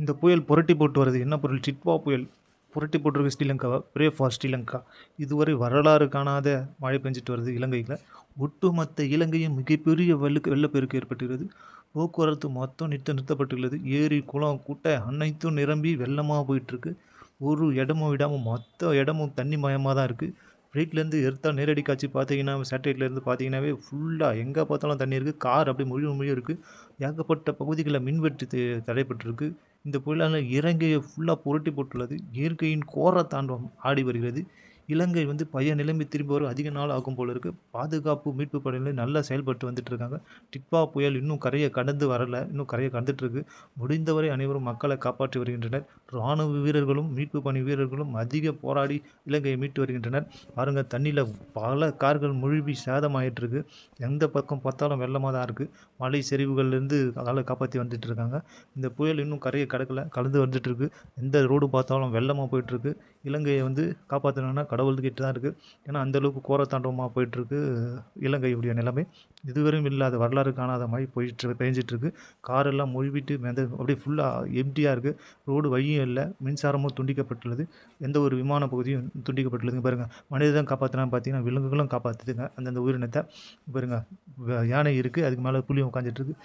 இந்த புயல் புரட்டி போட்டு வருது. என்ன பொருள்? டிட்வா புயல் புரட்டி போட்டிருக்கு ஸ்ரீலங்காவை. பிரே ஃபார் ஸ்ரீலங்கா. இதுவரை வரலாறு காணாத மழை பெஞ்சிட்டு வருது இலங்கையில். ஒட்டுமொத்த இலங்கையும் மிகப்பெரிய வெள்ளப்பெருக்கு ஏற்பட்டுள்ளது. போக்குவரத்து மொத்தம் நிறுத்தப்பட்டுள்ளது. ஏரி குளம் குட்டை அனைத்தும் நிரம்பி வெள்ளமாக போயிட்டுருக்கு. ஒரு இடமும் விடாமல் மொத்த இடமும் தண்ணி மயமாக தான் இருக்குது. ஃப்ளைட்லேருந்து எடுத்தால் நேரடி காட்சி பார்த்தீங்கன்னா, சேட்டலைட்லேருந்து பார்த்தீங்கன்னாவே ஃபுல்லாக எங்கே பார்த்தாலும் தண்ணி இருக்குது. கார் அப்படியே முழுக்க இருக்குது. ஏகப்பட்ட பகுதிகளில் மின்வெட்டு தடைப்பட்டிருக்கு. இந்த புயலால் இலங்கையை ஃபுல்லாக புரட்டி போட்டுள்ளது. இயற்கையின் கோர தாண்டவம் ஆடி வருகிறது. இலங்கை பழைய நிலைமை திரும்பி வர அதிக நாள் ஆகும் போல இருக்குது. பாதுகாப்பு மீட்பு படையினர் நல்லா செயல்பட்டு வந்துட்டு இருக்காங்க. டிட்வா புயல் இன்னும் கரையை கடந்து வரலை. இன்னும் கரையை கடந்துட்டு இருக்கு. முடிந்தவரை அனைவரும் மக்களை காப்பாற்றி வருகின்றனர். இராணுவ வீரர்களும் மீட்பு பணி வீரர்களும் அதிக போராடி இலங்கையை மீட்டு வருகின்றனர். பாருங்கள், தண்ணியில் பல கார்கள் மூழ்கி சேதமாயிட்டு இருக்கு. எந்த பக்கம் பார்த்தாலும் வெள்ளமாக தான் இருக்குது. மலை சரிவுகள்லேருந்து ஆளை காப்பாற்றி வந்துட்டு இருக்காங்க. இந்த புயல் இன்னும் கரையை கடக்கலை, கலந்து வந்துட்டு இருக்கு. எந்த ரோடு பார்த்தாலும் வெள்ளமாக போயிட்டுருக்கு. இலங்கையை காப்பாற்றணுன்னா கடவுள்கிட்ட தான் இருக்குது. ஏன்னா அந்தளவுக்கு கோரத்தாண்டவமாக போயிட்டுருக்கு இலங்கையுடைய நிலைமை. இதுவரையும் இல்லாத வரலாறு காணாத மழை பெஞ்சிட்ருக்கு. காரெல்லாம் மூழ்கிட்டு அப்படியே ஃபுல்லாக எம்டியாக இருக்குது. ரோடு வழியும் இல்லை. மின்சாரமும் துண்டிக்கப்பட்டுள்ளது. எந்த ஒரு விமான பகுதியும் துண்டிக்கப்பட்டுள்ளதுங்க. பாருங்கள், மனிதன் காப்பாற்றினான்னு பார்த்தீங்கன்னா விலங்குகளும் காப்பாற்றுதுங்க அந்தந்த உயிரினத்தை. பாருங்கள், யானை இருக்குது, அதுக்கு மேலே புலியும் உட்காந்துட்ருக்கு.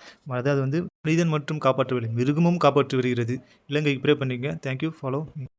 அதாவது மனிதன் மட்டும் காப்பாற்றவில்லை, மிருகமும் காப்பாற்றி வருகிறது. இலங்கைக்கு ப்ரே பண்ணிங்க. தேங்க்யூ. ஃபாலோ.